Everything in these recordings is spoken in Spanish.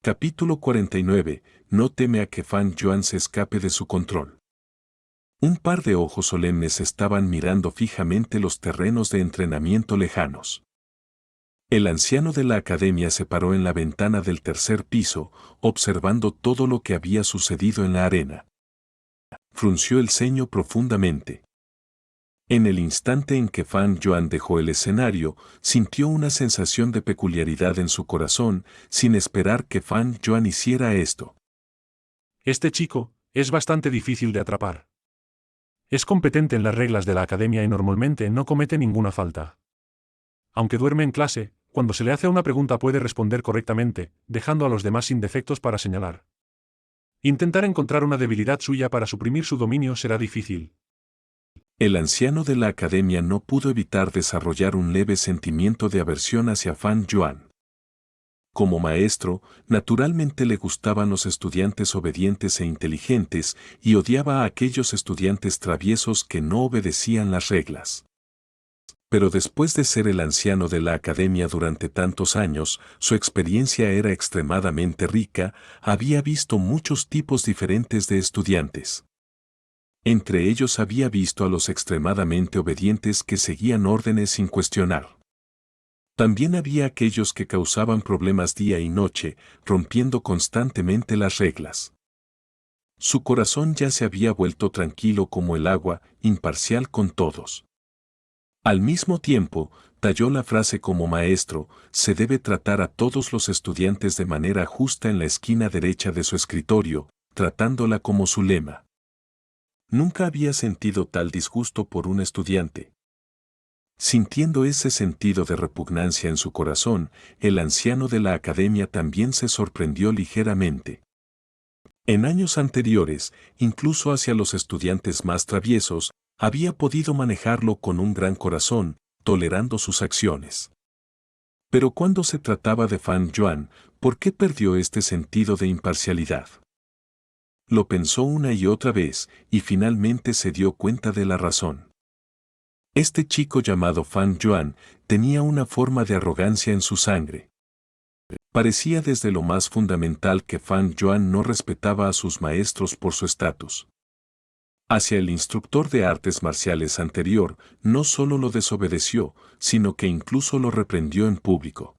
Capítulo 49. No teme a que Fan Yuan se escape de su control. Un par de ojos solemnes estaban mirando fijamente los terrenos de entrenamiento lejanos. El anciano de la academia se paró en la ventana del tercer piso, observando todo lo que había sucedido en la arena. Frunció el ceño profundamente. En el instante en que Fan Yuan dejó el escenario, sintió una sensación de peculiaridad en su corazón, sin esperar que Fan Yuan hiciera esto. Este chico es bastante difícil de atrapar. Es competente en las reglas de la academia y normalmente no comete ninguna falta. Aunque duerme en clase, cuando se le hace una pregunta puede responder correctamente, dejando a los demás sin defectos para señalar. Intentar encontrar una debilidad suya para suprimir su dominio será difícil. El anciano de la academia no pudo evitar desarrollar un leve sentimiento de aversión hacia Fan Yuan. Como maestro, naturalmente le gustaban los estudiantes obedientes e inteligentes y odiaba a aquellos estudiantes traviesos que no obedecían las reglas. Pero después de ser el anciano de la academia durante tantos años, su experiencia era extremadamente rica, había visto muchos tipos diferentes de estudiantes. Entre ellos había visto a los extremadamente obedientes que seguían órdenes sin cuestionar. También había aquellos que causaban problemas día y noche, rompiendo constantemente las reglas. Su corazón ya se había vuelto tranquilo como el agua, imparcial con todos. Al mismo tiempo, talló la frase como maestro, se debe tratar a todos los estudiantes de manera justa en la esquina derecha de su escritorio, tratándola como su lema. Nunca había sentido tal disgusto por un estudiante. Sintiendo ese sentido de repugnancia en su corazón, el anciano de la academia también se sorprendió ligeramente. En años anteriores, incluso hacia los estudiantes más traviesos, había podido manejarlo con un gran corazón, tolerando sus acciones. Pero cuando se trataba de Fan Yuan, ¿por qué perdió este sentido de imparcialidad? Lo pensó una y otra vez, y finalmente se dio cuenta de la razón. Este chico llamado Fan Yuan tenía una forma de arrogancia en su sangre. Parecía desde lo más fundamental que Fan Yuan no respetaba a sus maestros por su estatus. Hacia el instructor de artes marciales anterior, no solo lo desobedeció, sino que incluso lo reprendió en público.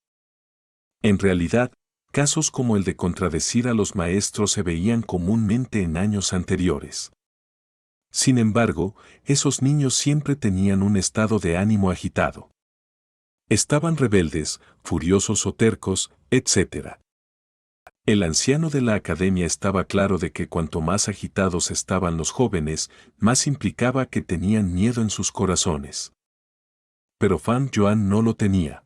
En realidad, casos como el de contradecir a los maestros se veían comúnmente en años anteriores. Sin embargo, esos niños siempre tenían un estado de ánimo agitado. Estaban rebeldes, furiosos o tercos, etc. El anciano de la academia estaba claro de que cuanto más agitados estaban los jóvenes, más implicaba que tenían miedo en sus corazones. Pero Fan Yuan no lo tenía.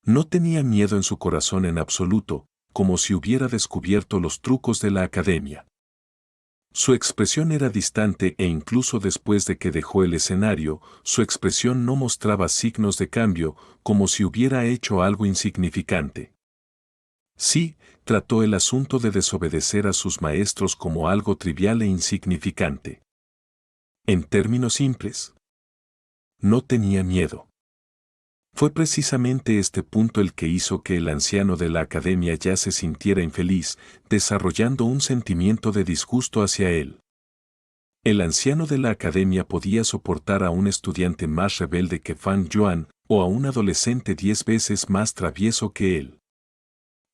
No tenía miedo en su corazón en absoluto, como si hubiera descubierto los trucos de la academia. Su expresión era distante e incluso después de que dejó el escenario, su expresión no mostraba signos de cambio, como si hubiera hecho algo insignificante. Sí, trató el asunto de desobedecer a sus maestros como algo trivial e insignificante. En términos simples, no tenía miedo. Fue precisamente este punto el que hizo que el anciano de la academia ya se sintiera infeliz, desarrollando un sentimiento de disgusto hacia él. El anciano de la academia podía soportar a un estudiante más rebelde que Fan Yuan, o a un adolescente 10 veces más travieso que él.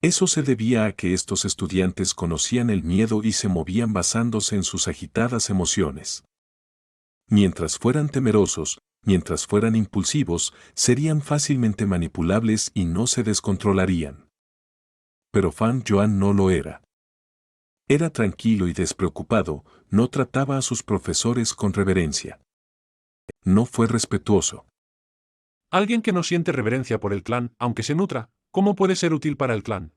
Eso se debía a que estos estudiantes conocían el miedo y se movían basándose en sus agitadas emociones. Mientras fueran temerosos, mientras fueran impulsivos, serían fácilmente manipulables y no se descontrolarían. Pero Fan Yuan no lo era. Era tranquilo y despreocupado, no trataba a sus profesores con reverencia. No fue respetuoso. Alguien que no siente reverencia por el clan, aunque se nutra, ¿cómo puede ser útil para el clan?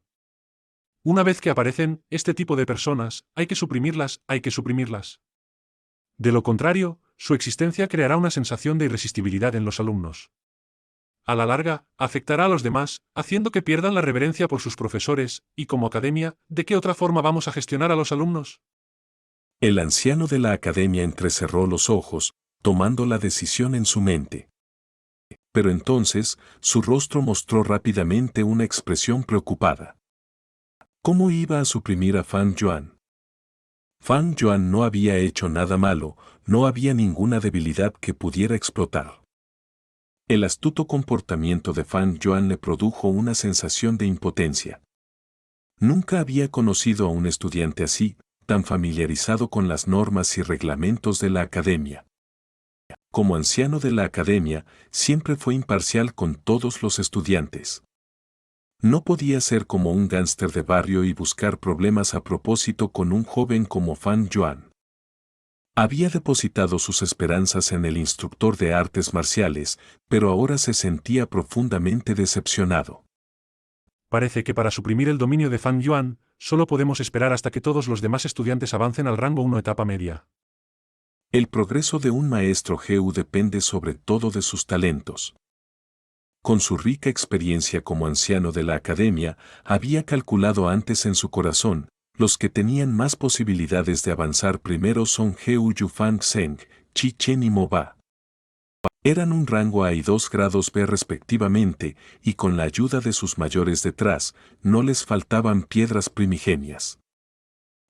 Una vez que aparecen este tipo de personas, hay que suprimirlas, hay que suprimirlas. De lo contrario, su existencia creará una sensación de irresistibilidad en los alumnos. A la larga, afectará a los demás, haciendo que pierdan la reverencia por sus profesores, y como academia, ¿de qué otra forma vamos a gestionar a los alumnos? El anciano de la academia entrecerró los ojos, tomando la decisión en su mente. Pero entonces, su rostro mostró rápidamente una expresión preocupada. ¿Cómo iba a suprimir a Fan Yuan? Fan Yuan no había hecho nada malo, no había ninguna debilidad que pudiera explotar. El astuto comportamiento de Fan Yuan le produjo una sensación de impotencia. Nunca había conocido a un estudiante así, tan familiarizado con las normas y reglamentos de la academia. Como anciano de la academia, siempre fue imparcial con todos los estudiantes. No podía ser como un gángster de barrio y buscar problemas a propósito con un joven como Fan Yuan. Había depositado sus esperanzas en el instructor de artes marciales, pero ahora se sentía profundamente decepcionado. Parece que para suprimir el dominio de Fan Yuan, solo podemos esperar hasta que todos los demás estudiantes avancen al rango 1 etapa media. El progreso de un maestro GU depende sobre todo de sus talentos. Con su rica experiencia como anciano de la academia, había calculado antes en su corazón, los que tenían más posibilidades de avanzar primero son GU Yufang Zheng, Chi Chen y Mo Ba. Eran un rango A y 2 grados B respectivamente, y con la ayuda de sus mayores detrás, no les faltaban piedras primigenias.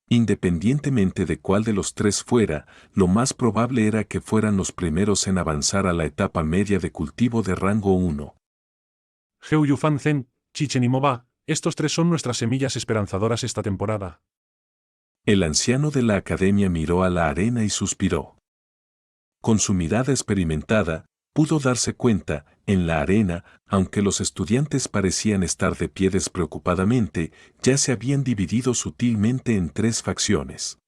Independientemente de cuál de los tres fuera, lo más probable era que fueran los primeros en avanzar a la etapa media de cultivo de rango 1. Heu Yufan Zen, Chichen y Mo Ba, estos tres son nuestras semillas esperanzadoras esta temporada. El anciano de la academia miró a la arena y suspiró. Con su mirada experimentada, pudo darse cuenta, en la arena, aunque los estudiantes parecían estar de pie despreocupadamente, ya se habían dividido sutilmente en tres facciones.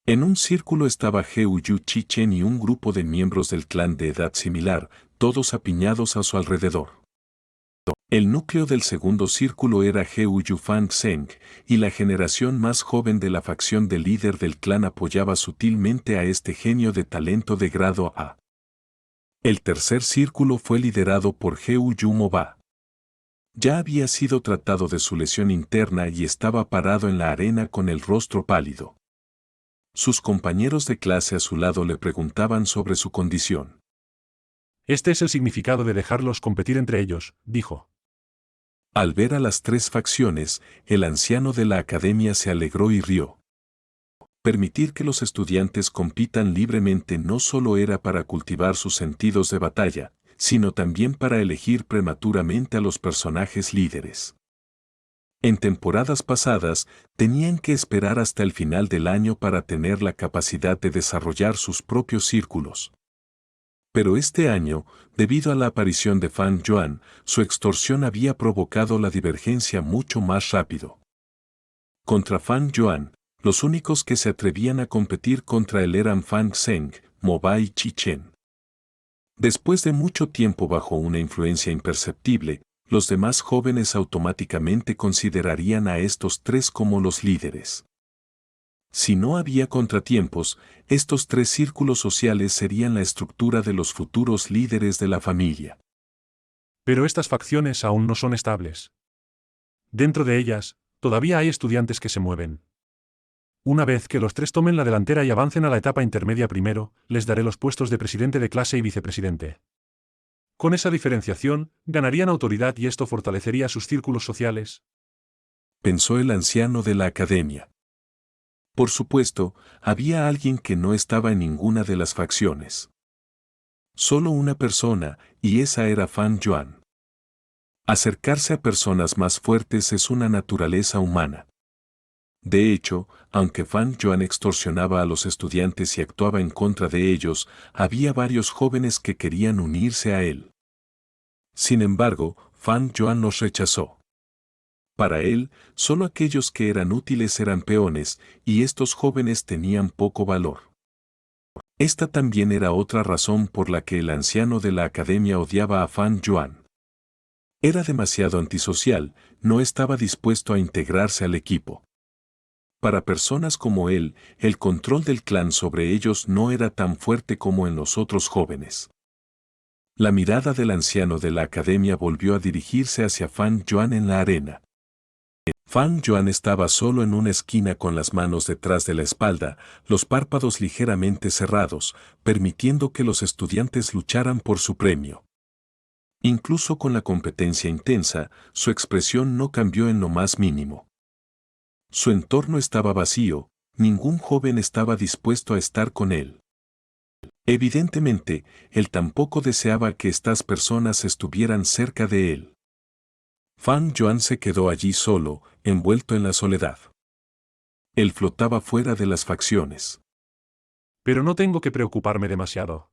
En un círculo estaba Heu Yu Chi Chen y un grupo de miembros del clan de edad similar, todos apiñados a su alrededor. El núcleo del segundo círculo era Heu Yufang Zheng, y la generación más joven de la facción del líder del clan apoyaba sutilmente a este genio de talento de grado A. El tercer círculo fue liderado por Heu Yu Mo Ba. Ya había sido tratado de su lesión interna y estaba parado en la arena con el rostro pálido. Sus compañeros de clase a su lado le preguntaban sobre su condición. Este es el significado de dejarlos competir entre ellos, dijo. Al ver a las tres facciones, el anciano de la academia se alegró y rió. Permitir que los estudiantes compitan libremente no solo era para cultivar sus sentidos de batalla, sino también para elegir prematuramente a los personajes líderes. En temporadas pasadas, tenían que esperar hasta el final del año para tener la capacidad de desarrollar sus propios círculos. Pero este año, debido a la aparición de Fan Yuan, su extorsión había provocado la divergencia mucho más rápido. Contra Fan Yuan, los únicos que se atrevían a competir contra él eran Fan Zheng, Mo Ba y Chi Chen. Después de mucho tiempo bajo una influencia imperceptible, los demás jóvenes automáticamente considerarían a estos tres como los líderes. Si no había contratiempos, estos tres círculos sociales serían la estructura de los futuros líderes de la familia. Pero estas facciones aún no son estables. Dentro de ellas, todavía hay estudiantes que se mueven. Una vez que los tres tomen la delantera y avancen a la etapa intermedia primero, les daré los puestos de presidente de clase y vicepresidente. Con esa diferenciación, ganarían autoridad y esto fortalecería sus círculos sociales. Pensó el anciano de la academia. Por supuesto, había alguien que no estaba en ninguna de las facciones. Solo una persona, y esa era Fan Yuan. Acercarse a personas más fuertes es una naturaleza humana. De hecho, aunque Fan Yuan extorsionaba a los estudiantes y actuaba en contra de ellos, había varios jóvenes que querían unirse a él. Sin embargo, Fan Yuan los rechazó. Para él, solo aquellos que eran útiles eran peones, y estos jóvenes tenían poco valor. Esta también era otra razón por la que el anciano de la academia odiaba a Fan Yuan. Era demasiado antisocial, no estaba dispuesto a integrarse al equipo. Para personas como él, el control del clan sobre ellos no era tan fuerte como en los otros jóvenes. La mirada del anciano de la academia volvió a dirigirse hacia Fan Yuan en la arena. Fan Yuan estaba solo en una esquina con las manos detrás de la espalda, los párpados ligeramente cerrados, permitiendo que los estudiantes lucharan por su premio. Incluso con la competencia intensa, su expresión no cambió en lo más mínimo. Su entorno estaba vacío, ningún joven estaba dispuesto a estar con él. Evidentemente, él tampoco deseaba que estas personas estuvieran cerca de él. Fan Yuan se quedó allí solo, envuelto en la soledad. Él flotaba fuera de las facciones. Pero no tengo que preocuparme demasiado.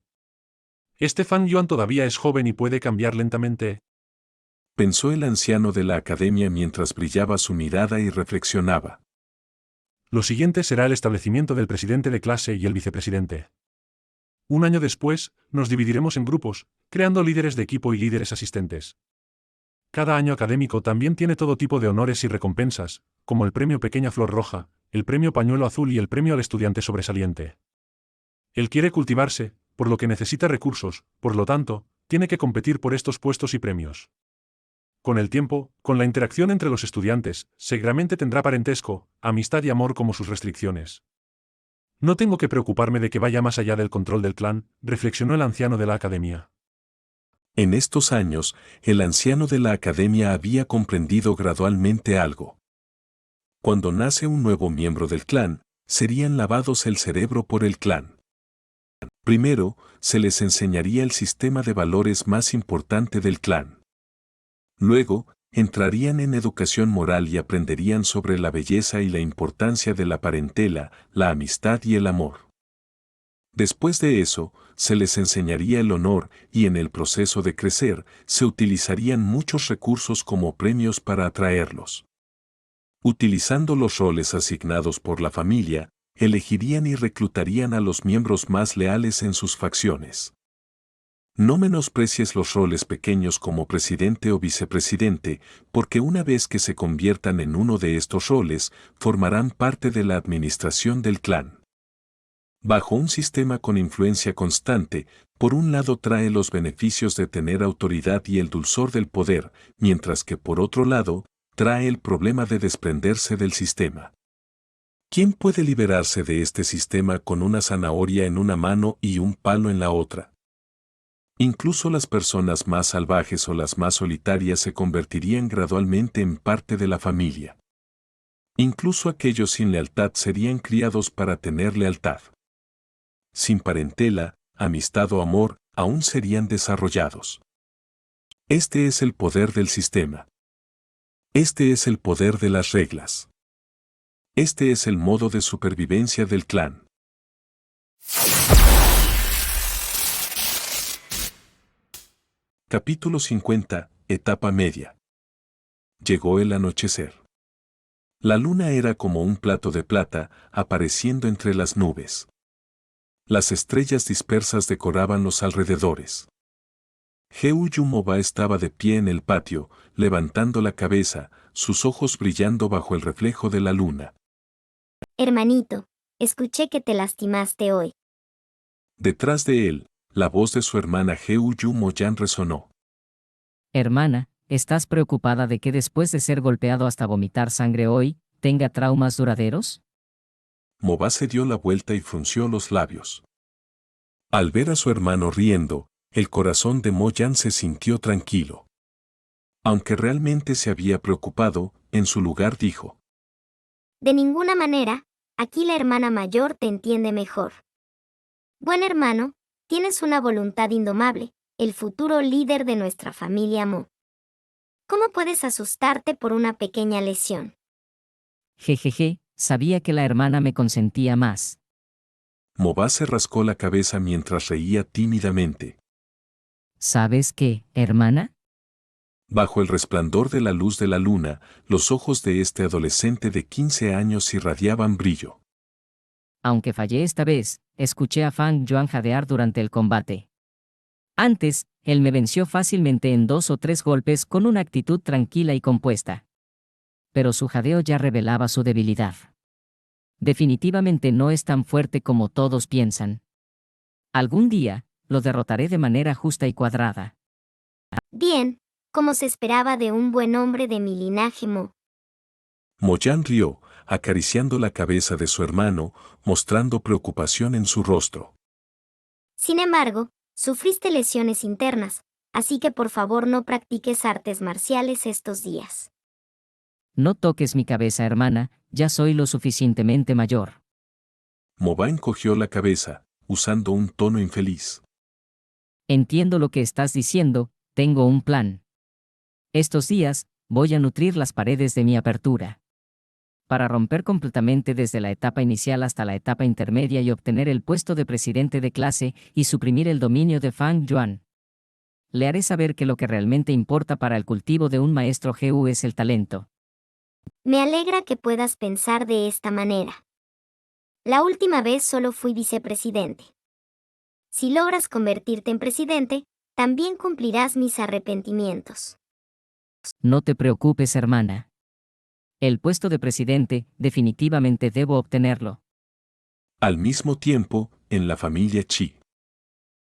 Este Fan Yuan todavía es joven y puede cambiar lentamente. Pensó el anciano de la academia mientras brillaba su mirada y reflexionaba. Lo siguiente será el establecimiento del presidente de clase y el vicepresidente. Un año después, nos dividiremos en grupos, creando líderes de equipo y líderes asistentes. Cada año académico también tiene todo tipo de honores y recompensas, como el premio Pequeña Flor Roja, el premio Pañuelo Azul y el premio al estudiante sobresaliente. Él quiere cultivarse, por lo que necesita recursos, por lo tanto, tiene que competir por estos puestos y premios. Con el tiempo, con la interacción entre los estudiantes, seguramente tendrá parentesco, amistad y amor como sus restricciones. No tengo que preocuparme de que vaya más allá del control del clan, reflexionó el anciano de la academia. En estos años, el anciano de la academia había comprendido gradualmente algo. Cuando nace un nuevo miembro del clan, serían lavados el cerebro por el clan. Primero, se les enseñaría el sistema de valores más importante del clan. Luego, entrarían en educación moral y aprenderían sobre la belleza y la importancia de la parentela, la amistad y el amor. Después de eso, se les enseñaría el honor y en el proceso de crecer, se utilizarían muchos recursos como premios para atraerlos. Utilizando los roles asignados por la familia, elegirían y reclutarían a los miembros más leales en sus facciones. No menosprecies los roles pequeños como presidente o vicepresidente, porque una vez que se conviertan en uno de estos roles, formarán parte de la administración del clan. Bajo un sistema con influencia constante, por un lado trae los beneficios de tener autoridad y el dulzor del poder, mientras que por otro lado, trae el problema de desprenderse del sistema. ¿Quién puede liberarse de este sistema con una zanahoria en una mano y un palo en la otra? Incluso las personas más salvajes o las más solitarias se convertirían gradualmente en parte de la familia. Incluso aquellos sin lealtad serían criados para tener lealtad. Sin parentela, amistad o amor, aún serían desarrollados. Este es el poder del sistema. Este es el poder de las reglas. Este es el modo de supervivencia del clan. Capítulo 50, Etapa media. Llegó el anochecer. La luna era como un plato de plata, apareciendo entre las nubes. Las estrellas dispersas decoraban los alrededores. Heu Yumoba estaba de pie en el patio, levantando la cabeza, sus ojos brillando bajo el reflejo de la luna. Hermanito, escuché que te lastimaste hoy. Detrás de él, la voz de su hermana Heu Yumoyan resonó. Hermana, ¿estás preocupada de que después de ser golpeado hasta vomitar sangre hoy, tenga traumas duraderos? Moba se dio la vuelta y frunció los labios. Al ver a su hermano riendo, el corazón de Mo-yan se sintió tranquilo. Aunque realmente se había preocupado, en su lugar dijo: De ninguna manera, aquí la hermana mayor te entiende mejor. Buen hermano, tienes una voluntad indomable, el futuro líder de nuestra familia Mo. ¿Cómo puedes asustarte por una pequeña lesión? Jejeje, sabía que la hermana me consentía más. Moba se rascó la cabeza mientras reía tímidamente. ¿Sabes qué, hermana? Bajo el resplandor de la luz de la luna, los ojos de este adolescente de 15 años irradiaban brillo. Aunque fallé esta vez, escuché a Fan Yuan jadear durante el combate. Antes, él me venció fácilmente en 2 o 3 golpes con una actitud tranquila y compuesta. Pero su jadeo ya revelaba su debilidad. Definitivamente no es tan fuerte como todos piensan. Algún día, lo derrotaré de manera justa y cuadrada. Bien, como se esperaba de un buen hombre de mi linaje Mo. Moyan rió, acariciando la cabeza de su hermano, mostrando preocupación en su rostro. Sin embargo, sufriste lesiones internas, así que por favor no practiques artes marciales estos días. No toques mi cabeza, hermana, ya soy lo suficientemente mayor. Moba encogió la cabeza, usando un tono infeliz. Entiendo lo que estás diciendo, tengo un plan. Estos días, voy a nutrir las paredes de mi apertura. Para romper completamente desde la etapa inicial hasta la etapa intermedia y obtener el puesto de presidente de clase y suprimir el dominio de Fang Yuan. Le haré saber que lo que realmente importa para el cultivo de un maestro GU es el talento. Me alegra que puedas pensar de esta manera. La última vez solo fui vicepresidente. Si logras convertirte en presidente, también cumplirás mis arrepentimientos. No te preocupes, hermana. El puesto de presidente, definitivamente debo obtenerlo. Al mismo tiempo, en la familia Chi.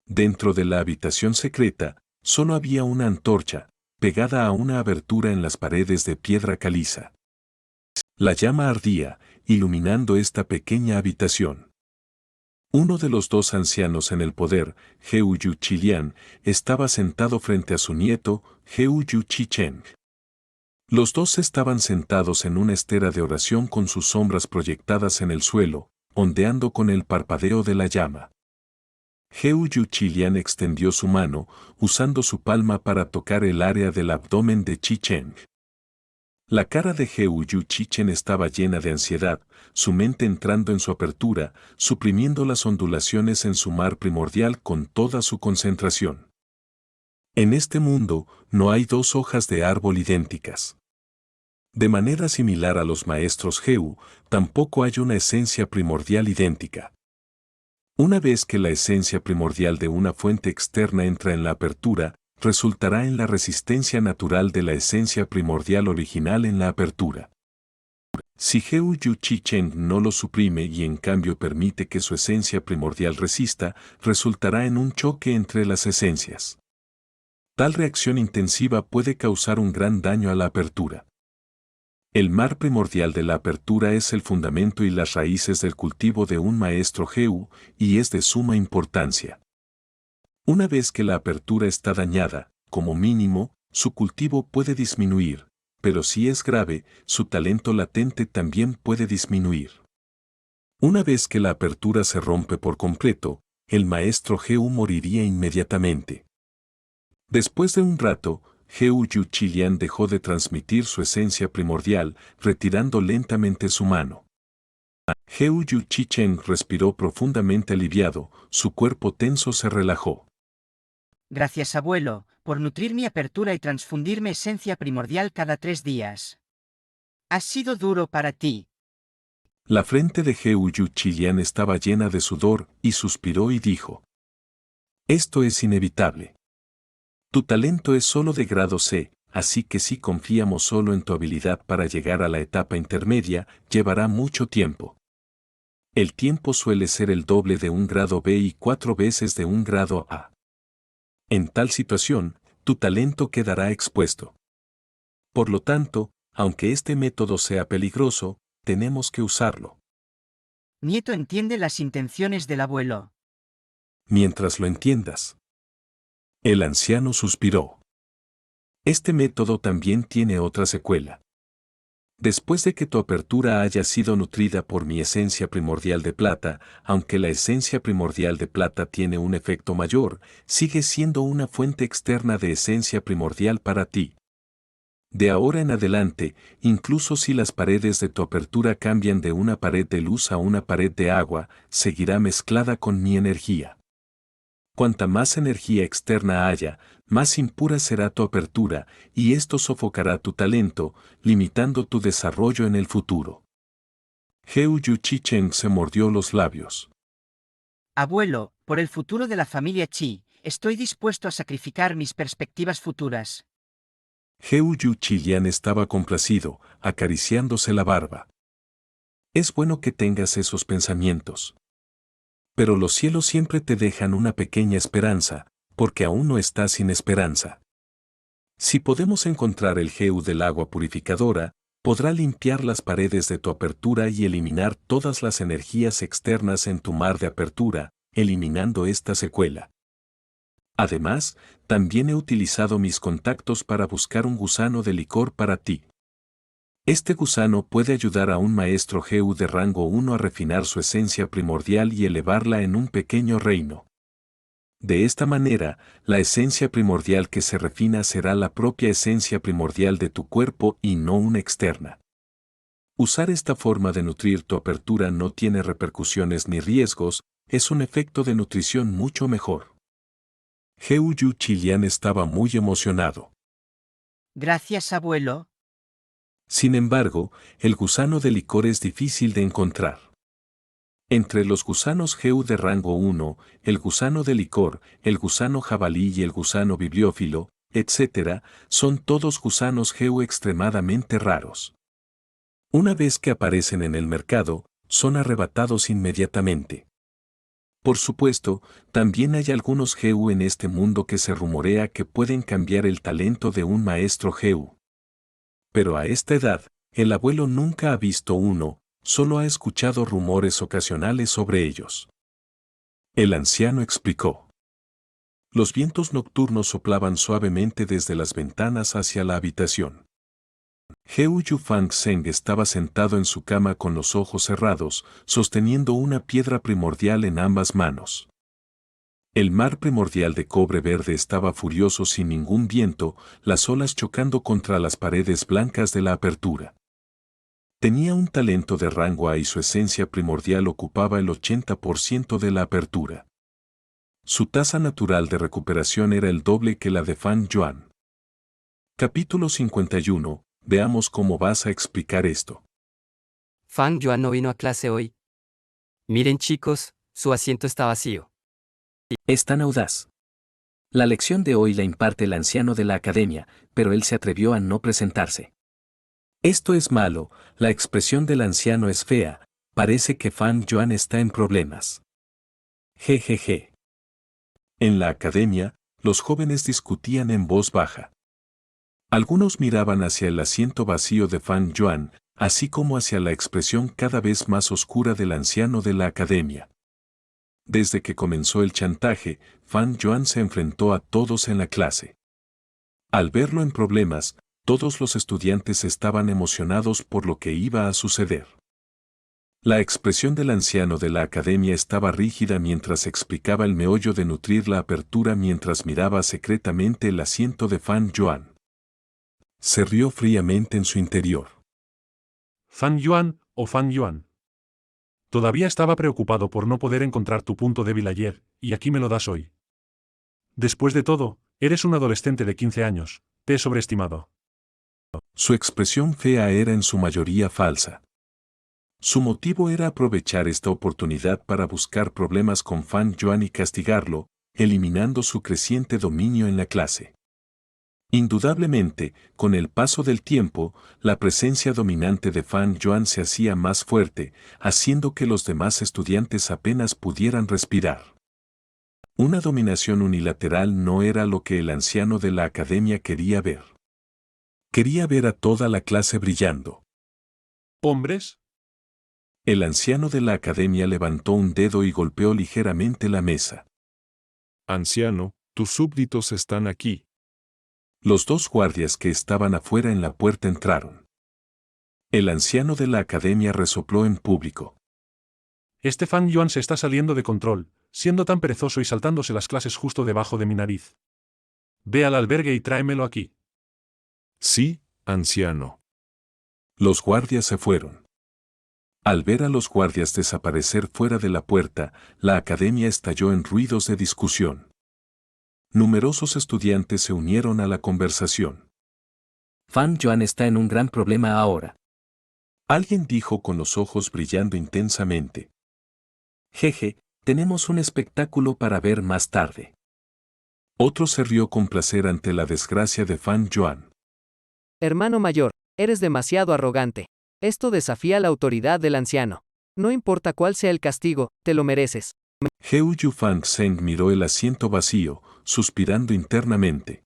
Dentro de la habitación secreta, solo había una antorcha, pegada a una abertura en las paredes de piedra caliza. La llama ardía, iluminando esta pequeña habitación. Uno de los dos ancianos en el poder, Heu Yu Chilian, estaba sentado frente a su nieto, Heu Yu Chicheng. Los dos estaban sentados en una estera de oración con sus sombras proyectadas en el suelo, ondeando con el parpadeo de la llama. Heu Yu Chilian extendió su mano, usando su palma para tocar el área del abdomen de Chicheng. La cara de Heu Yu Chicheng estaba llena de ansiedad, su mente entrando en su apertura, suprimiendo las ondulaciones en su mar primordial con toda su concentración. En este mundo, no hay dos hojas de árbol idénticas. De manera similar a los maestros Heu, tampoco hay una esencia primordial idéntica. Una vez que la esencia primordial de una fuente externa entra en la apertura, resultará en la resistencia natural de la esencia primordial original en la apertura. Si Heu Yu Chicheng no lo suprime y en cambio permite que su esencia primordial resista, resultará en un choque entre las esencias. Tal reacción intensiva puede causar un gran daño a la apertura. El mar primordial de la apertura es el fundamento y las raíces del cultivo de un maestro Heu, y es de suma importancia. Una vez que la apertura está dañada, como mínimo, su cultivo puede disminuir, pero si es grave, su talento latente también puede disminuir. Una vez que la apertura se rompe por completo, el maestro Heu moriría inmediatamente. Después de un rato, Heu Yu Chilian dejó de transmitir su esencia primordial, retirando lentamente su mano. Heu Yu Chicheng respiró profundamente aliviado, su cuerpo tenso se relajó. Gracias, abuelo, por nutrir mi apertura y transfundirme esencia primordial cada 3 días. Ha sido duro para ti. La frente de Heu Yu Chilian estaba llena de sudor y suspiró y dijo: Esto es inevitable. Tu talento es solo de grado C, así que si confiamos solo en tu habilidad para llegar a la etapa intermedia, llevará mucho tiempo. El tiempo suele ser el doble de un grado B y 4 veces de un grado A. En tal situación, tu talento quedará expuesto. Por lo tanto, aunque este método sea peligroso, tenemos que usarlo. Nieto entiende las intenciones del abuelo. Mientras lo entiendas. El anciano suspiró. Este método también tiene otra secuela. Después de que tu apertura haya sido nutrida por mi esencia primordial de plata, aunque la esencia primordial de plata tiene un efecto mayor, sigue siendo una fuente externa de esencia primordial para ti. De ahora en adelante, incluso si las paredes de tu apertura cambian de una pared de luz a una pared de agua, seguirá mezclada con mi energía. Cuanta más energía externa haya, más impura será tu apertura, y esto sofocará tu talento, limitando tu desarrollo en el futuro. Heu Yu Chicheng se mordió los labios. Abuelo, por el futuro de la familia Chi, estoy dispuesto a sacrificar mis perspectivas futuras. Heu Yu Chilian estaba complacido, acariciándose la barba. Es bueno que tengas esos pensamientos. Pero los cielos siempre te dejan una pequeña esperanza, porque aún no estás sin esperanza. Si podemos encontrar el Heu del agua purificadora, Podrá limpiar las paredes de tu apertura y eliminar todas las energías externas en tu mar de apertura, eliminando esta secuela. Además, también he utilizado mis contactos para buscar un gusano de licor para ti. Este gusano puede ayudar a un maestro GU de rango 1 a refinar su esencia primordial y elevarla en un pequeño reino. De esta manera, la esencia primordial que se refina será la propia esencia primordial de tu cuerpo y no una externa. Usar esta forma de nutrir tu apertura no tiene repercusiones ni riesgos, es un efecto de nutrición mucho mejor. Heu Yu Chilian estaba muy emocionado. Gracias, abuelo. Sin embargo, el gusano de licor es difícil de encontrar. Entre los gusanos GU de rango 1, el gusano de licor, el gusano jabalí y el gusano bibliófilo, etc., son todos gusanos GU extremadamente raros. Una vez que aparecen en el mercado, son arrebatados inmediatamente. Por supuesto, también hay algunos GU en este mundo que se rumorea que pueden cambiar el talento de un maestro GU. Pero a esta edad, el abuelo nunca ha visto uno, solo ha escuchado rumores ocasionales sobre ellos. El anciano explicó. Los vientos nocturnos soplaban suavemente desde las ventanas hacia la habitación. Heu Yu Fang Zheng estaba sentado en su cama con los ojos cerrados, sosteniendo una piedra primordial en ambas manos. El mar primordial de cobre verde estaba furioso sin ningún viento, las olas chocando contra las paredes blancas de la apertura. Tenía un talento de rango A y su esencia primordial ocupaba el 80% de la apertura. Su tasa natural de recuperación era el doble que la de Fan Yuan. Capítulo 51. Veamos cómo vas a explicar esto. Fan Yuan no vino a clase hoy. Miren chicos, su asiento está vacío. Es tan audaz. La lección de hoy la imparte el anciano de la academia, pero él se atrevió a no presentarse. Esto es malo, la expresión del anciano es fea, parece que Fan Yuan está en problemas. Jejeje. En la academia, los jóvenes discutían en voz baja. Algunos miraban hacia el asiento vacío de Fan Yuan, así como hacia la expresión cada vez más oscura del anciano de la academia. Desde que comenzó el chantaje, Fan Yuan se enfrentó a todos en la clase. Al verlo en problemas, todos los estudiantes estaban emocionados por lo que iba a suceder. La expresión del anciano de la academia estaba rígida mientras explicaba el meollo de nutrir la apertura mientras miraba secretamente el asiento de Fan Yuan. Se rió fríamente en su interior. Fan Yuan o Fan Yuan. Todavía estaba preocupado por no poder encontrar tu punto débil ayer, y aquí me lo das hoy. Después de todo, eres un adolescente de 15 años, te he sobreestimado. Su expresión fea era en su mayoría falsa. Su motivo era aprovechar esta oportunidad para buscar problemas con Fan Yuan y castigarlo, eliminando su creciente dominio en la clase. Indudablemente, con el paso del tiempo, la presencia dominante de Fan Yuan se hacía más fuerte, haciendo que los demás estudiantes apenas pudieran respirar. Una dominación unilateral no era lo que el anciano de la academia quería ver. Quería ver a toda la clase brillando. ¿Hombres? El anciano de la academia levantó un dedo y golpeó ligeramente la mesa. Anciano, tus súbditos están aquí. Los dos guardias que estaban afuera en la puerta entraron. El anciano de la academia resopló en público. Este Fan Yuan se está saliendo de control, siendo tan perezoso y saltándose las clases justo debajo de mi nariz. Ve al albergue y tráemelo aquí. Sí, anciano. Los guardias se fueron. Al ver a los guardias desaparecer fuera de la puerta, la academia estalló en ruidos de discusión. Numerosos estudiantes se unieron a la conversación. Fan Yuan está en un gran problema ahora. Alguien dijo con los ojos brillando intensamente. Jeje, tenemos un espectáculo para ver más tarde. Otro se rió con placer ante la desgracia de Fan Yuan. Hermano mayor, eres demasiado arrogante. Esto desafía la autoridad del anciano. No importa cuál sea el castigo, te lo mereces. Heu Yu Fang Zheng miró el asiento vacío, suspirando internamente.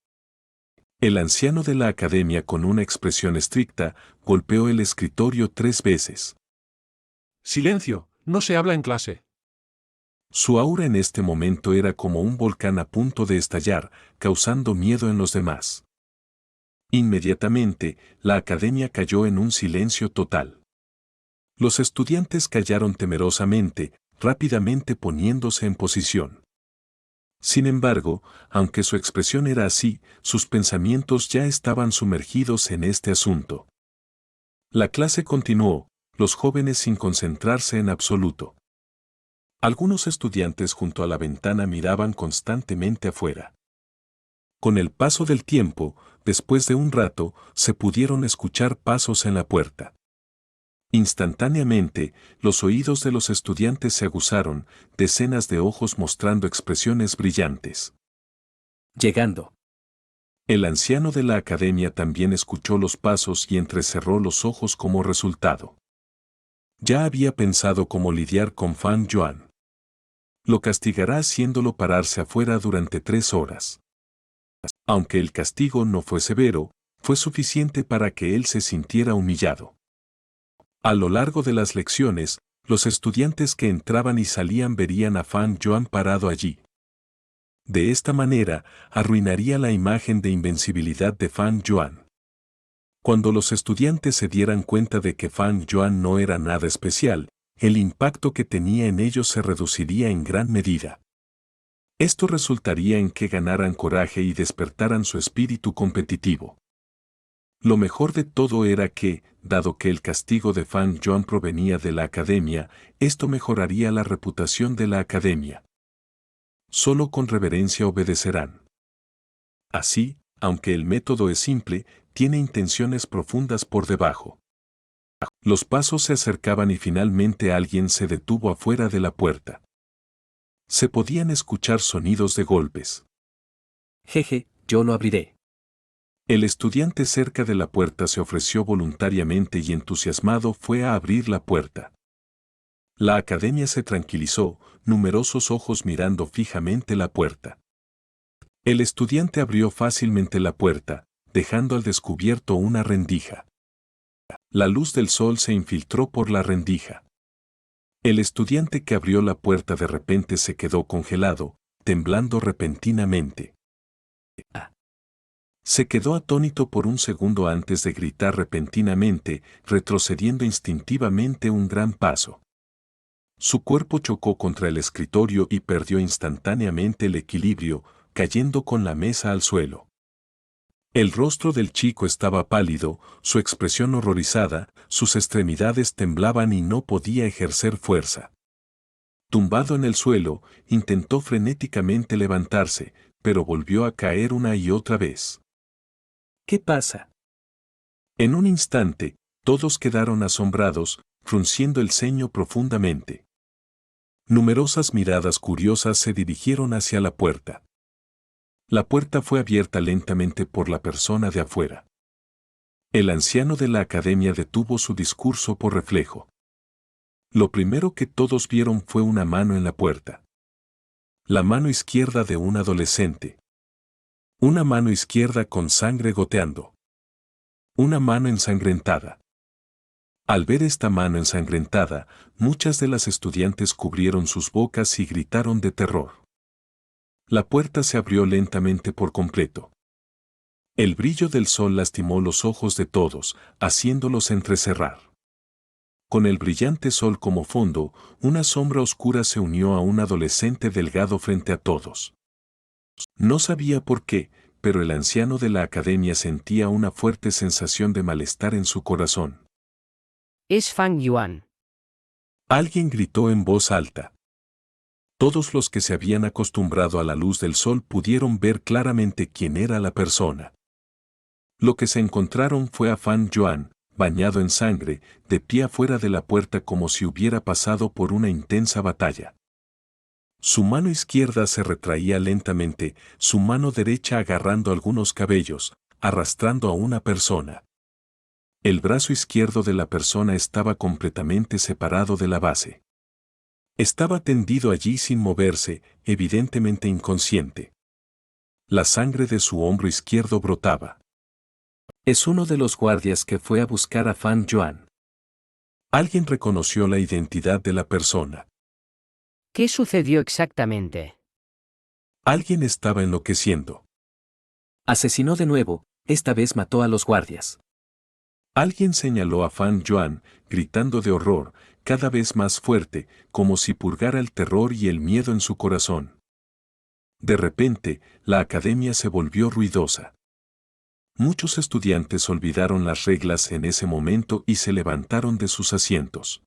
El anciano de la academia, con una expresión estricta, golpeó el escritorio 3 veces. Silencio, no se habla en clase. Su aura en este momento era como un volcán a punto de estallar, causando miedo en los demás. Inmediatamente, la academia cayó en un silencio total. Los estudiantes callaron temerosamente, rápidamente poniéndose en posición. Sin embargo, aunque su expresión era así, sus pensamientos ya estaban sumergidos en este asunto. La clase continuó, los jóvenes sin concentrarse en absoluto. Algunos estudiantes junto a la ventana miraban constantemente afuera. Con el paso del tiempo, después de un rato, se pudieron escuchar pasos en la puerta. Instantáneamente, los oídos de los estudiantes se aguzaron, decenas de ojos mostrando expresiones brillantes. Llegando. El anciano de la academia también escuchó los pasos y entrecerró los ojos como resultado. Ya había pensado cómo lidiar con Fan Yuan. Lo castigará haciéndolo pararse afuera durante 3 horas. Aunque el castigo no fue severo, fue suficiente para que él se sintiera humillado. A lo largo de las lecciones, los estudiantes que entraban y salían verían a Fan Yuan parado allí. De esta manera, arruinaría la imagen de invencibilidad de Fan Yuan. Cuando los estudiantes se dieran cuenta de que Fan Yuan no era nada especial, el impacto que tenía en ellos se reduciría en gran medida. Esto resultaría en que ganaran coraje y despertaran su espíritu competitivo. Lo mejor de todo era que, dado que el castigo de Fan Yuan provenía de la academia, esto mejoraría la reputación de la academia. Solo con reverencia obedecerán. Así, aunque el método es simple, tiene intenciones profundas por debajo. Los pasos se acercaban y finalmente alguien se detuvo afuera de la puerta. Se podían escuchar sonidos de golpes. Jeje, yo lo abriré. El estudiante cerca de la puerta se ofreció voluntariamente y entusiasmado fue a abrir la puerta. La academia se tranquilizó, numerosos ojos mirando fijamente la puerta. El estudiante abrió fácilmente la puerta, dejando al descubierto una rendija. La luz del sol se infiltró por la rendija. El estudiante que abrió la puerta de repente se quedó congelado, temblando repentinamente. Se quedó atónito por un segundo antes de gritar repentinamente, retrocediendo instintivamente un gran paso. Su cuerpo chocó contra el escritorio y perdió instantáneamente el equilibrio, cayendo con la mesa al suelo. El rostro del chico estaba pálido, su expresión horrorizada, sus extremidades temblaban y no podía ejercer fuerza. Tumbado en el suelo, intentó frenéticamente levantarse, pero volvió a caer una y otra vez. ¿Qué pasa? En un instante, todos quedaron asombrados, frunciendo el ceño profundamente. Numerosas miradas curiosas se dirigieron hacia la puerta. La puerta fue abierta lentamente por la persona de afuera. El anciano de la academia detuvo su discurso por reflejo. Lo primero que todos vieron fue una mano en la puerta. La mano izquierda de un adolescente. Una mano izquierda con sangre goteando. Una mano ensangrentada. Al ver esta mano ensangrentada, muchas de las estudiantes cubrieron sus bocas y gritaron de terror. La puerta se abrió lentamente por completo. El brillo del sol lastimó los ojos de todos, haciéndolos entrecerrar. Con el brillante sol como fondo, una sombra oscura se unió a un adolescente delgado frente a todos. No sabía por qué, pero el anciano de la academia sentía una fuerte sensación de malestar en su corazón. Es Fan Yuan. Alguien gritó en voz alta. Todos los que se habían acostumbrado a la luz del sol pudieron ver claramente quién era la persona. Lo que se encontraron fue a Fan Yuan, bañado en sangre, de pie afuera de la puerta como si hubiera pasado por una intensa batalla. Su mano izquierda se retraía lentamente, su mano derecha agarrando algunos cabellos, arrastrando a una persona. El brazo izquierdo de la persona estaba completamente separado de la base. Estaba tendido allí sin moverse, evidentemente inconsciente. La sangre de su hombro izquierdo brotaba. Es uno de los guardias que fue a buscar a Fan Yuan. Alguien reconoció la identidad de la persona. ¿Qué sucedió exactamente? Alguien estaba enloqueciendo. Asesinó de nuevo, esta vez mató a los guardias. Alguien señaló a Fan Yuan, gritando de horror, cada vez más fuerte, como si purgara el terror y el miedo en su corazón. De repente, la academia se volvió ruidosa. Muchos estudiantes olvidaron las reglas en ese momento y se levantaron de sus asientos.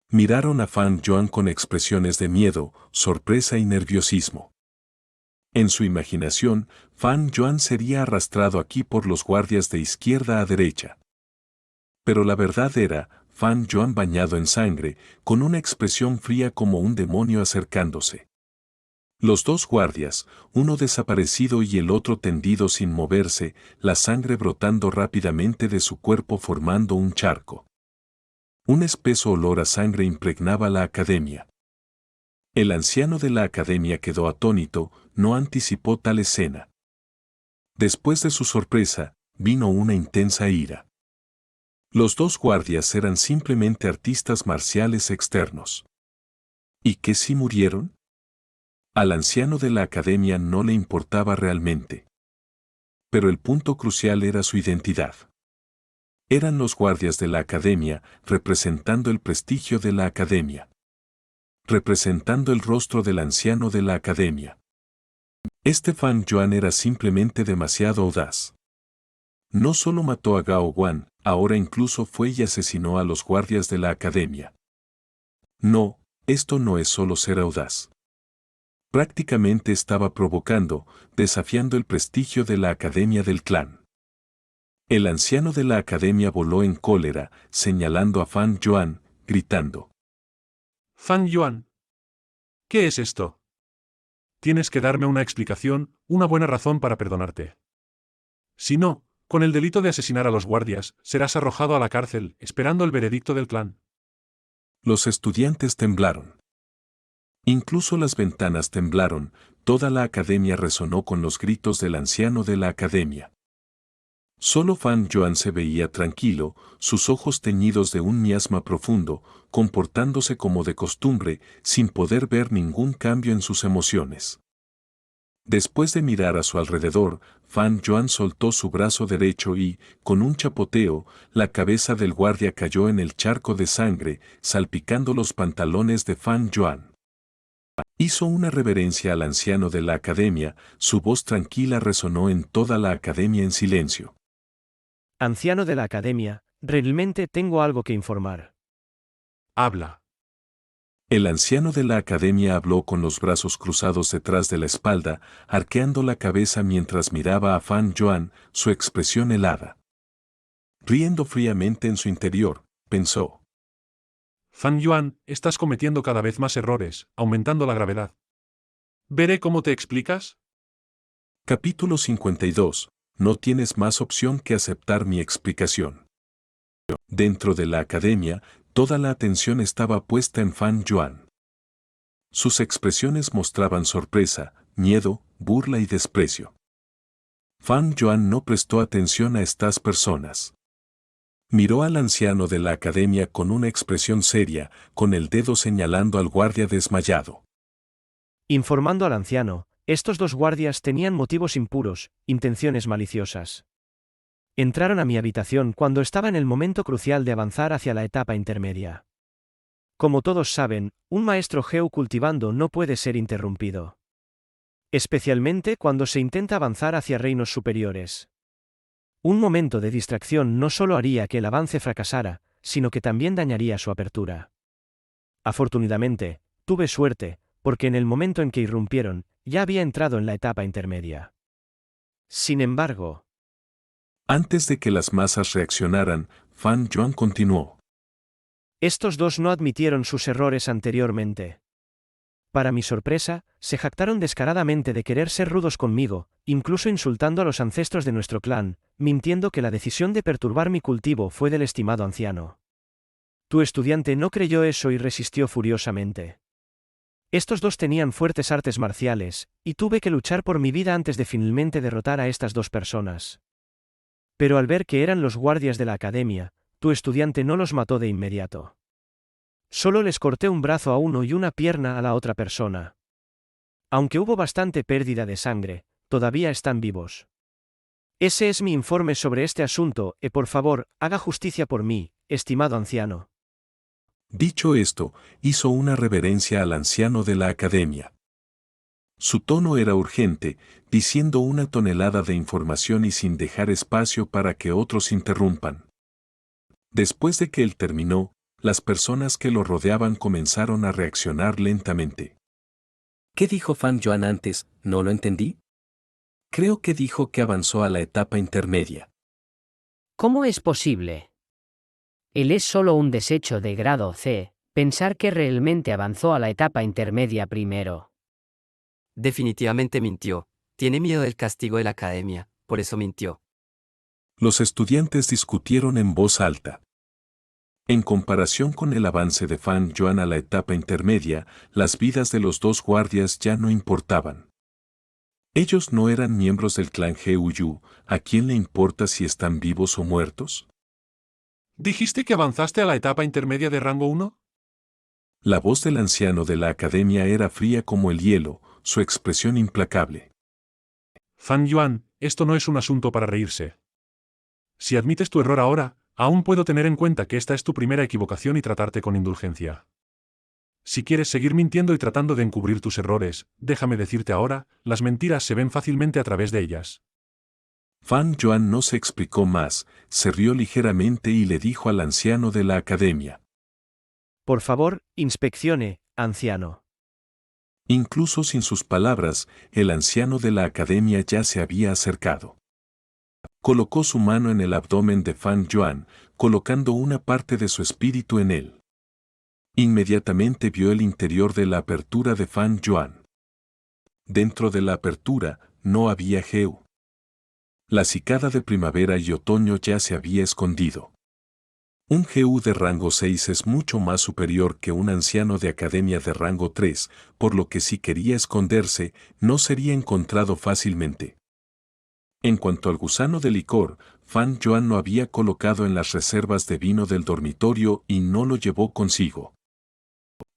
Miraron a Fan Yuan con expresiones de miedo, sorpresa y nerviosismo. En su imaginación, Fan Yuan sería arrastrado aquí por los guardias de izquierda a derecha. Pero la verdad era, Fan Yuan bañado en sangre, con una expresión fría como un demonio acercándose. Los dos guardias, uno desaparecido y el otro tendido sin moverse, la sangre brotando rápidamente de su cuerpo formando un charco. Un espeso olor a sangre impregnaba la academia. El anciano de la academia quedó atónito, no anticipó tal escena. Después de su sorpresa, vino una intensa ira. Los dos guardias eran simplemente artistas marciales externos. ¿Y qué si murieron? Al anciano de la academia no le importaba realmente. Pero el punto crucial era su identidad. Eran los guardias de la academia, representando el prestigio de la academia. Representando el rostro del anciano de la academia. Este Fan Yuan era simplemente demasiado audaz. No solo mató a Gao Wan, ahora incluso fue y asesinó a los guardias de la academia. No, esto no es solo ser audaz. Prácticamente estaba provocando, desafiando el prestigio de la academia del clan. El anciano de la academia voló en cólera, señalando a Fan Yuan, gritando. Fan Yuan. ¿Qué es esto? Tienes que darme una explicación, una buena razón para perdonarte. Si no, con el delito de asesinar a los guardias, serás arrojado a la cárcel, esperando el veredicto del clan. Los estudiantes temblaron. Incluso las ventanas temblaron, toda la academia resonó con los gritos del anciano de la academia. Solo Fan Yuan se veía tranquilo, sus ojos teñidos de un miasma profundo, comportándose como de costumbre, sin poder ver ningún cambio en sus emociones. Después de mirar a su alrededor, Fan Yuan soltó su brazo derecho y, con un chapoteo, la cabeza del guardia cayó en el charco de sangre, salpicando los pantalones de Fan Yuan. Hizo una reverencia al anciano de la academia, su voz tranquila resonó en toda la academia en silencio. Anciano de la academia, realmente tengo algo que informar. Habla. El anciano de la academia habló con los brazos cruzados detrás de la espalda, arqueando la cabeza mientras miraba a Fan Yuan, su expresión helada. Riendo fríamente en su interior, pensó. Fan Yuan, estás cometiendo cada vez más errores, aumentando la gravedad. ¿Veré cómo te explicas? Capítulo 52. No tienes más opción que aceptar mi explicación. Dentro de la academia, toda la atención estaba puesta en Fan Yuan. Sus expresiones mostraban sorpresa, miedo, burla y desprecio. Fan Yuan no prestó atención a estas personas. Miró al anciano de la academia con una expresión seria, con el dedo señalando al guardia desmayado. Informando al anciano, estos dos guardias tenían motivos impuros, intenciones maliciosas. Entraron a mi habitación cuando estaba en el momento crucial de avanzar hacia la etapa intermedia. Como todos saben, un maestro Geu cultivando no puede ser interrumpido. Especialmente cuando se intenta avanzar hacia reinos superiores. Un momento de distracción no solo haría que el avance fracasara, sino que también dañaría su apertura. Afortunadamente, tuve suerte, porque en el momento en que irrumpieron, ya había entrado en la etapa intermedia. Sin embargo, antes de que las masas reaccionaran, Fan Yuan continuó. Estos dos no admitieron sus errores anteriormente. Para mi sorpresa, se jactaron descaradamente de querer ser rudos conmigo, incluso insultando a los ancestros de nuestro clan, mintiendo que la decisión de perturbar mi cultivo fue del estimado anciano. Tu estudiante no creyó eso y resistió furiosamente. Estos dos tenían fuertes artes marciales, y tuve que luchar por mi vida antes de finalmente derrotar a estas dos personas. Pero al ver que eran los guardias de la academia, tu estudiante no los mató de inmediato. Solo les corté un brazo a uno y una pierna a la otra persona. Aunque hubo bastante pérdida de sangre, todavía están vivos. Ese es mi informe sobre este asunto, y por favor, haga justicia por mí, estimado anciano. Dicho esto, hizo una reverencia al anciano de la academia. Su tono era urgente, diciendo una tonelada de información y sin dejar espacio para que otros interrumpan. Después de que él terminó, las personas que lo rodeaban comenzaron a reaccionar lentamente. ¿Qué dijo Fan Yuan antes? ¿No lo entendí? Creo que dijo que avanzó a la etapa intermedia. ¿Cómo es posible? Él es solo un desecho de grado C, pensar que realmente avanzó a la etapa intermedia primero. Definitivamente mintió. Tiene miedo del castigo de la academia, por eso mintió. Los estudiantes discutieron en voz alta. En comparación con el avance de Fan Yuan a la etapa intermedia, las vidas de los dos guardias ya no importaban. Ellos no eran miembros del clan Heuyu, ¿a quién le importa si están vivos o muertos? ¿Dijiste que avanzaste a la etapa intermedia de rango 1? La voz del anciano de la academia era fría como el hielo, su expresión implacable. Fan Yuan, esto no es un asunto para reírse. Si admites tu error ahora, aún puedo tener en cuenta que esta es tu primera equivocación y tratarte con indulgencia. Si quieres seguir mintiendo y tratando de encubrir tus errores, déjame decirte ahora, las mentiras se ven fácilmente a través de ellas. Fan Yuan no se explicó más, se rió ligeramente y le dijo al anciano de la academia. Por favor, inspeccione, anciano. Incluso sin sus palabras, el anciano de la academia ya se había acercado. Colocó su mano en el abdomen de Fan Yuan, colocando una parte de su espíritu en él. Inmediatamente vio el interior de la apertura de Fan Yuan. Dentro de la apertura, no había Heu. La cicada de primavera y otoño ya se había escondido. Un Heu de rango 6 es mucho más superior que un anciano de academia de rango 3, por lo que si quería esconderse, no sería encontrado fácilmente. En cuanto al gusano de licor, Fan Yuan lo había colocado en las reservas de vino del dormitorio y no lo llevó consigo.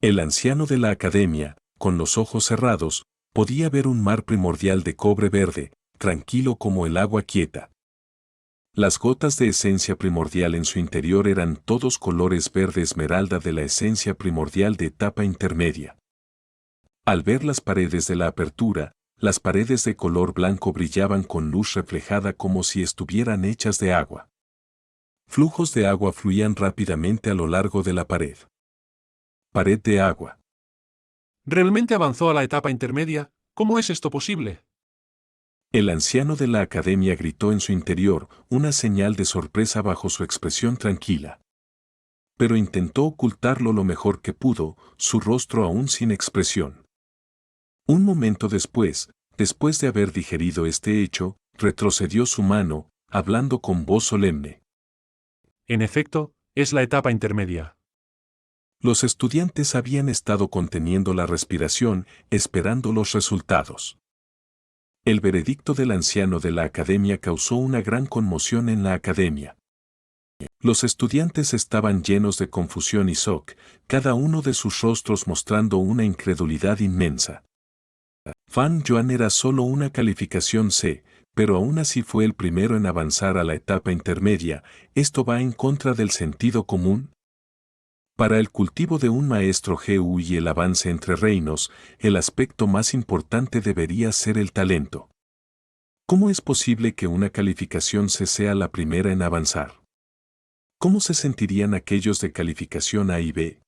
El anciano de la academia, con los ojos cerrados, podía ver un mar primordial de cobre verde, tranquilo como el agua quieta. Las gotas de esencia primordial en su interior eran todos colores verde esmeralda de la esencia primordial de etapa intermedia. Al ver las paredes de la apertura, las paredes de color blanco brillaban con luz reflejada como si estuvieran hechas de agua. Flujos de agua fluían rápidamente a lo largo de la pared. Pared de agua. ¿Realmente avanzó a la etapa intermedia? ¿Cómo es esto posible? El anciano de la academia gritó en su interior, una señal de sorpresa bajo su expresión tranquila. Pero intentó ocultarlo lo mejor que pudo, su rostro aún sin expresión. Un momento después de haber digerido este hecho, retrocedió su mano, hablando con voz solemne. En efecto, es la etapa intermedia. Los estudiantes habían estado conteniendo la respiración, esperando los resultados. El veredicto del anciano de la academia causó una gran conmoción en la academia. Los estudiantes estaban llenos de confusión y shock, cada uno de sus rostros mostrando una incredulidad inmensa. Fan Yuan era solo una calificación C, pero aún así fue el primero en avanzar a la etapa intermedia. ¿Esto va en contra del sentido común? Para el cultivo de un maestro GU y el avance entre reinos, el aspecto más importante debería ser el talento. ¿Cómo es posible que una calificación C sea la primera en avanzar? ¿Cómo se sentirían aquellos de calificación A y B?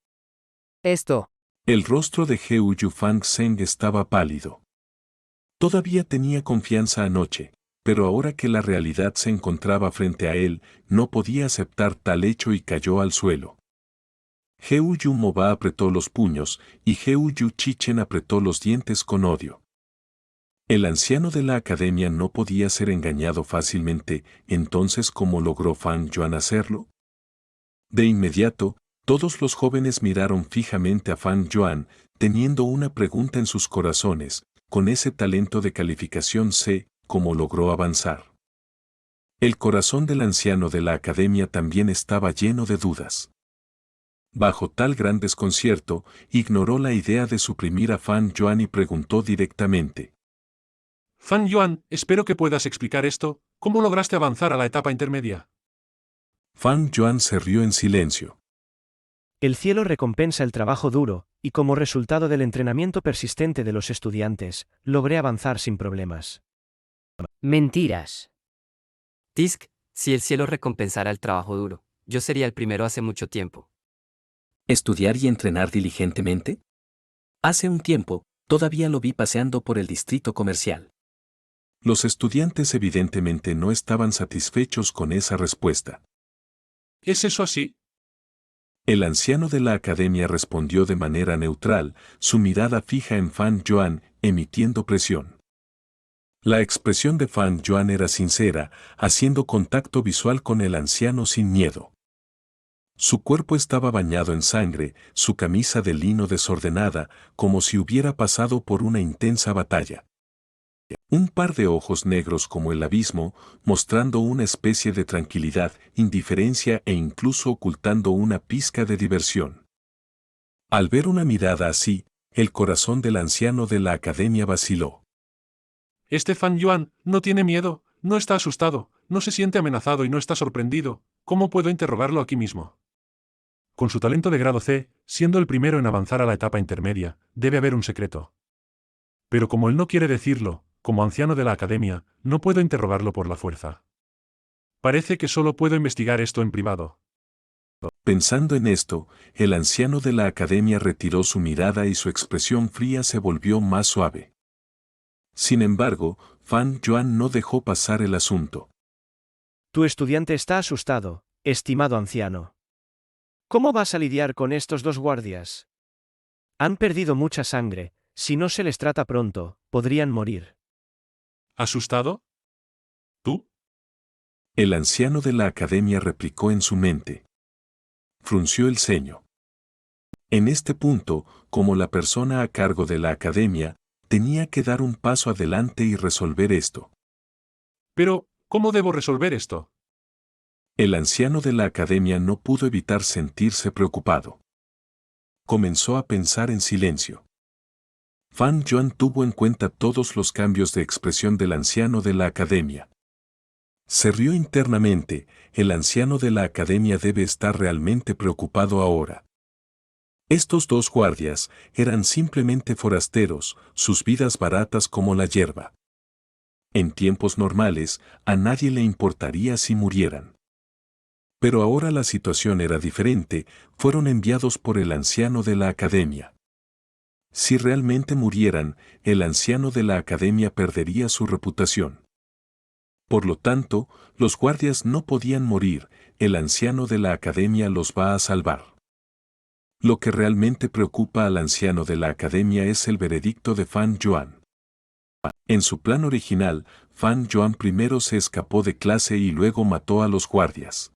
Esto. El rostro de GU Yufang Zheng estaba pálido. Todavía tenía confianza anoche, pero ahora que la realidad se encontraba frente a él, no podía aceptar tal hecho y cayó al suelo. Heu Yu Moba apretó los puños, y Heu Yu Chichen apretó los dientes con odio. El anciano de la academia no podía ser engañado fácilmente, entonces ¿cómo logró Fan Yuan hacerlo? De inmediato, Todos los jóvenes miraron fijamente a Fan Yuan, teniendo una pregunta en sus corazones: con ese talento de calificación C, ¿cómo logró avanzar? El corazón del anciano de la academia también estaba lleno de dudas. Bajo tal gran desconcierto, ignoró la idea de suprimir a Fan Yuan y preguntó directamente: Fan Yuan, espero que puedas explicar esto. ¿Cómo lograste avanzar a la etapa intermedia? Fan Yuan se rió en silencio. El cielo recompensa el trabajo duro, y como resultado del entrenamiento persistente de los estudiantes, logré avanzar sin problemas. Mentiras. Tisk, si el cielo recompensara el trabajo duro, yo sería el primero hace mucho tiempo. ¿Estudiar y entrenar diligentemente? Hace un tiempo, todavía lo vi paseando por el distrito comercial. Los estudiantes evidentemente no estaban satisfechos con esa respuesta. ¿Es eso así? El anciano de la academia respondió de manera neutral, su mirada fija en Fan Yuan, emitiendo presión. La expresión de Fan Yuan era sincera, haciendo contacto visual con el anciano sin miedo. Su cuerpo estaba bañado en sangre, su camisa de lino desordenada, como si hubiera pasado por una intensa batalla. Un par de ojos negros como el abismo, mostrando una especie de tranquilidad, indiferencia e incluso ocultando una pizca de diversión. Al ver una mirada así, el corazón del anciano de la academia vaciló. Este Fan Yuan no tiene miedo, no está asustado, no se siente amenazado y no está sorprendido. ¿Cómo puedo interrogarlo aquí mismo? Con su talento de grado C, siendo el primero en avanzar a la etapa intermedia, debe haber un secreto. Pero como él no quiere decirlo, como anciano de la academia, no puedo interrogarlo por la fuerza. Parece que solo puedo investigar esto en privado. Pensando en esto, el anciano de la academia retiró su mirada y su expresión fría se volvió más suave. Sin embargo, Fan Yuan no dejó pasar el asunto. Tu estudiante está asustado, estimado anciano. ¿Cómo vas a lidiar con estos dos guardias? Han perdido mucha sangre, si no se les trata pronto, podrían morir. ¿Asustado? ¿Tú? El anciano de la academia replicó en su mente. Frunció el ceño. En este punto, como la persona a cargo de la academia, tenía que dar un paso adelante y resolver esto. Pero, ¿cómo debo resolver esto? El anciano de la academia no pudo evitar sentirse preocupado. Comenzó a pensar en silencio. Fan Yuan tuvo en cuenta todos los cambios de expresión del anciano de la academia. Se rió internamente, el anciano de la academia debe estar realmente preocupado ahora. Estos dos guardias eran simplemente forasteros, sus vidas baratas como la hierba. En tiempos normales, a nadie le importaría si murieran. Pero ahora la situación era diferente, fueron enviados por el anciano de la academia. Si realmente murieran, el anciano de la academia perdería su reputación. Por lo tanto, los guardias no podían morir, el anciano de la academia los va a salvar. Lo que realmente preocupa al anciano de la academia es el veredicto de Fan Yuan. En su plan original, Fan Yuan primero se escapó de clase y luego mató a los guardias.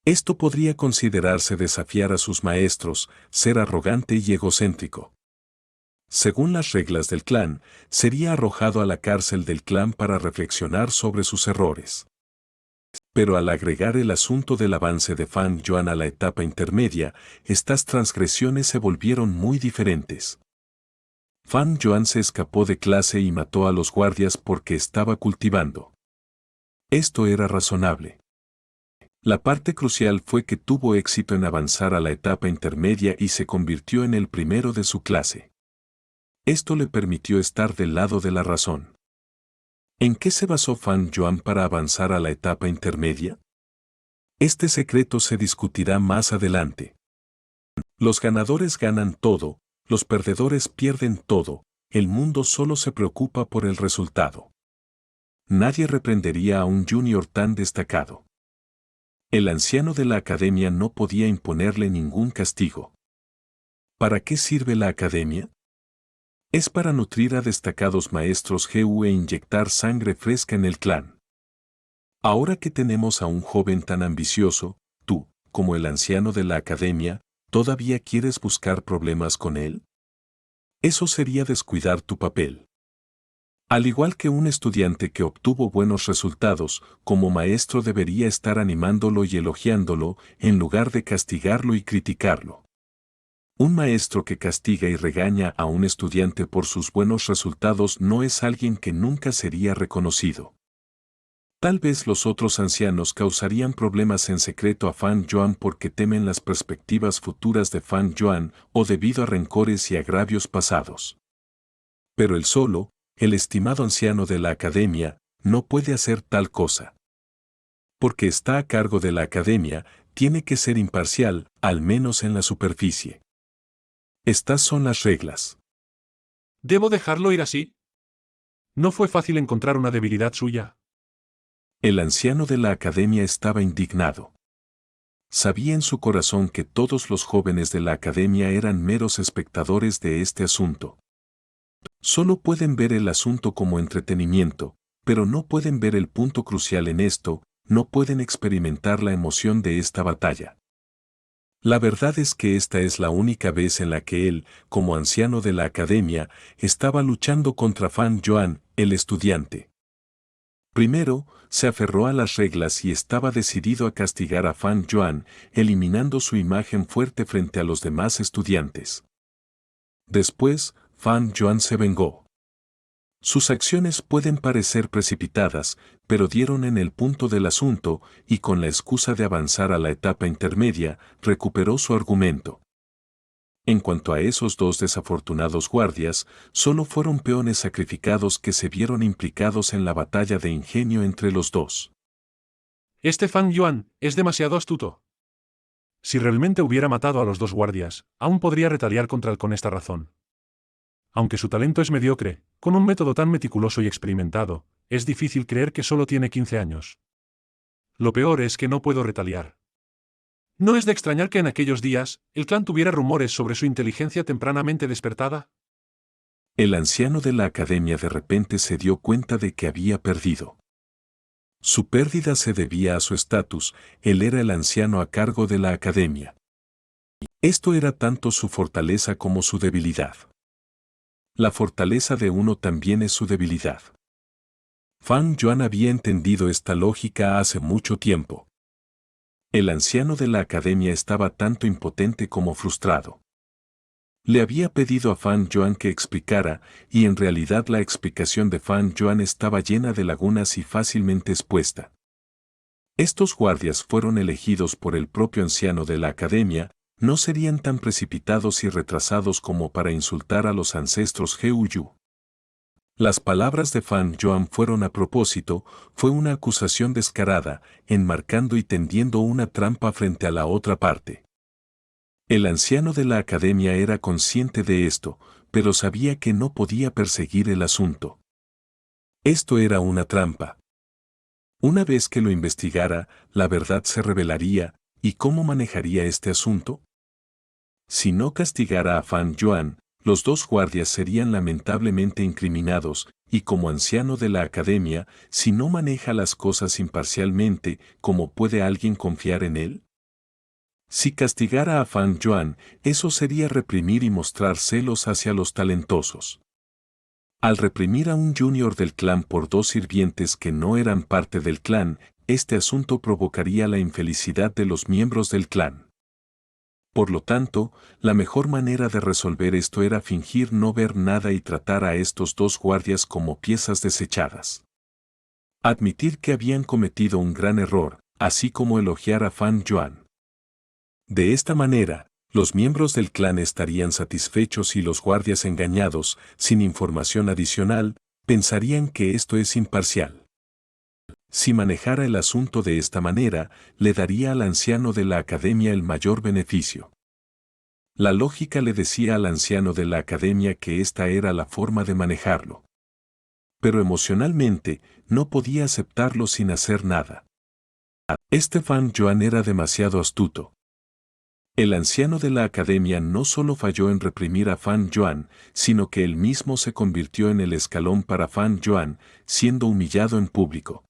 Esto podría considerarse desafiar a sus maestros, ser arrogante y egocéntrico. Según las reglas del clan, sería arrojado a la cárcel del clan para reflexionar sobre sus errores. Pero al agregar el asunto del avance de Fan Yuan a la etapa intermedia, estas transgresiones se volvieron muy diferentes. Fan Yuan se escapó de clase y mató a los guardias porque estaba cultivando. Esto era razonable. La parte crucial fue que tuvo éxito en avanzar a la etapa intermedia y se convirtió en el primero de su clase. Esto le permitió estar del lado de la razón. ¿En qué se basó Fan Yuan para avanzar a la etapa intermedia? Este secreto se discutirá más adelante. Los ganadores ganan todo, los perdedores pierden todo, el mundo solo se preocupa por el resultado. Nadie reprendería a un junior tan destacado. El anciano de la academia no podía imponerle ningún castigo. ¿Para qué sirve la academia? Es para nutrir a destacados maestros GU e inyectar sangre fresca en el clan. Ahora que tenemos a un joven tan ambicioso, tú, como el anciano de la academia, ¿todavía quieres buscar problemas con él? Eso sería descuidar tu papel. Al igual que un estudiante que obtuvo buenos resultados, como maestro debería estar animándolo y elogiándolo, en lugar de castigarlo y criticarlo. Un maestro que castiga y regaña a un estudiante por sus buenos resultados no es alguien que nunca sería reconocido. Tal vez los otros ancianos causarían problemas en secreto a Fan Yuan porque temen las perspectivas futuras de Fan Yuan o debido a rencores y agravios pasados. Pero él solo, el estimado anciano de la academia, no puede hacer tal cosa. Porque está a cargo de la academia, tiene que ser imparcial, al menos en la superficie. Estas son las reglas. ¿Debo dejarlo ir así? No fue fácil encontrar una debilidad suya. El anciano de la academia estaba indignado. Sabía en su corazón que todos los jóvenes de la academia eran meros espectadores de este asunto. Solo pueden ver el asunto como entretenimiento, pero no pueden ver el punto crucial en esto, no pueden experimentar la emoción de esta batalla. La verdad es que esta es la única vez en la que él, como anciano de la academia, estaba luchando contra Fan Yuan, el estudiante. Primero, se aferró a las reglas y estaba decidido a castigar a Fan Yuan, eliminando su imagen fuerte frente a los demás estudiantes. Después, Fan Yuan se vengó. Sus acciones pueden parecer precipitadas, pero dieron en el punto del asunto y con la excusa de avanzar a la etapa intermedia, recuperó su argumento. En cuanto a esos dos desafortunados guardias, solo fueron peones sacrificados que se vieron implicados en la batalla de ingenio entre los dos. Este Fan Yuan es demasiado astuto. Si realmente hubiera matado a los dos guardias, aún podría retaliar contra él con esta razón. Aunque su talento es mediocre, con un método tan meticuloso y experimentado, es difícil creer que solo tiene 15 años. Lo peor es que no puedo retaliar. ¿No es de extrañar que en aquellos días, el clan tuviera rumores sobre su inteligencia tempranamente despertada? El anciano de la academia de repente se dio cuenta de que había perdido. Su pérdida se debía a su estatus, él era el anciano a cargo de la academia. Esto era tanto su fortaleza como su debilidad. La fortaleza de uno también es su debilidad. Fan Yuan había entendido esta lógica hace mucho tiempo. El anciano de la academia estaba tanto impotente como frustrado. Le había pedido a Fan Yuan que explicara, y en realidad la explicación de Fan Yuan estaba llena de lagunas y fácilmente expuesta. Estos guardias fueron elegidos por el propio anciano de la academia, no serían tan precipitados y retrasados como para insultar a los ancestros Heuyu. Las palabras de Fan Yuan fueron a propósito, fue una acusación descarada, enmarcando y tendiendo una trampa frente a la otra parte. El anciano de la academia era consciente de esto, pero sabía que no podía perseguir el asunto. Esto era una trampa. Una vez que lo investigara, la verdad se revelaría, ¿y cómo manejaría este asunto? Si no castigara a Fan Yuan, los dos guardias serían lamentablemente incriminados, y como anciano de la academia, si no maneja las cosas imparcialmente, ¿cómo puede alguien confiar en él? Si castigara a Fan Yuan, eso sería reprimir y mostrar celos hacia los talentosos. Al reprimir a un junior del clan por dos sirvientes que no eran parte del clan, este asunto provocaría la infelicidad de los miembros del clan. Por lo tanto, la mejor manera de resolver esto era fingir no ver nada y tratar a estos dos guardias como piezas desechadas. Admitir que habían cometido un gran error, así como elogiar a Fan Yuan. De esta manera, los miembros del clan estarían satisfechos y los guardias engañados, sin información adicional, pensarían que esto es imparcial. Si manejara el asunto de esta manera, le daría al anciano de la academia el mayor beneficio. La lógica le decía al anciano de la academia que esta era la forma de manejarlo. Pero emocionalmente, no podía aceptarlo sin hacer nada. Este Fan Yuan era demasiado astuto. El anciano de la academia no solo falló en reprimir a Fan Yuan, sino que él mismo se convirtió en el escalón para Fan Yuan, siendo humillado en público.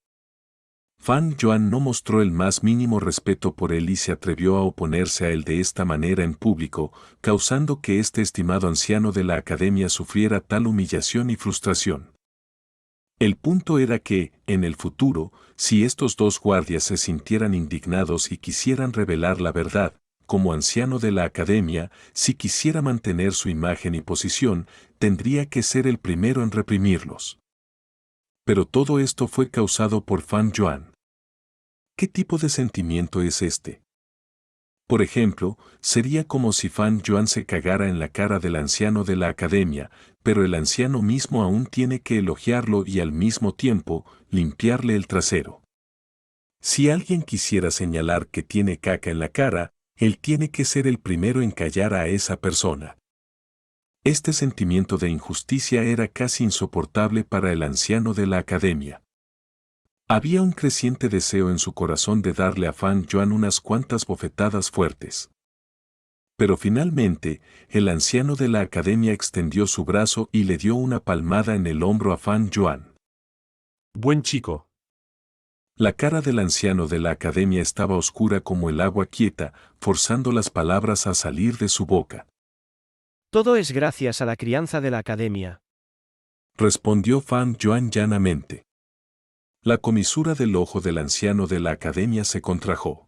Fan Yuan no mostró el más mínimo respeto por él y se atrevió a oponerse a él de esta manera en público, causando que este estimado anciano de la academia sufriera tal humillación y frustración. El punto era que, en el futuro, si estos dos guardias se sintieran indignados y quisieran revelar la verdad, como anciano de la academia, si quisiera mantener su imagen y posición, tendría que ser el primero en reprimirlos. Pero todo esto fue causado por Fan Yuan. ¿Qué tipo de sentimiento es este? Por ejemplo, sería como si Fan Yuan se cagara en la cara del anciano de la academia, pero el anciano mismo aún tiene que elogiarlo y al mismo tiempo, limpiarle el trasero. Si alguien quisiera señalar que tiene caca en la cara, él tiene que ser el primero en callar a esa persona. Este sentimiento de injusticia era casi insoportable para el anciano de la academia. Había un creciente deseo en su corazón de darle a Fan Yuan unas cuantas bofetadas fuertes. Pero finalmente, el anciano de la academia extendió su brazo y le dio una palmada en el hombro a Fan Yuan. Buen chico. La cara del anciano de la academia estaba oscura como el agua quieta, forzando las palabras a salir de su boca. Todo es gracias a la crianza de la academia. Respondió Fan Yuan llanamente. La comisura del ojo del anciano de la academia se contrajo.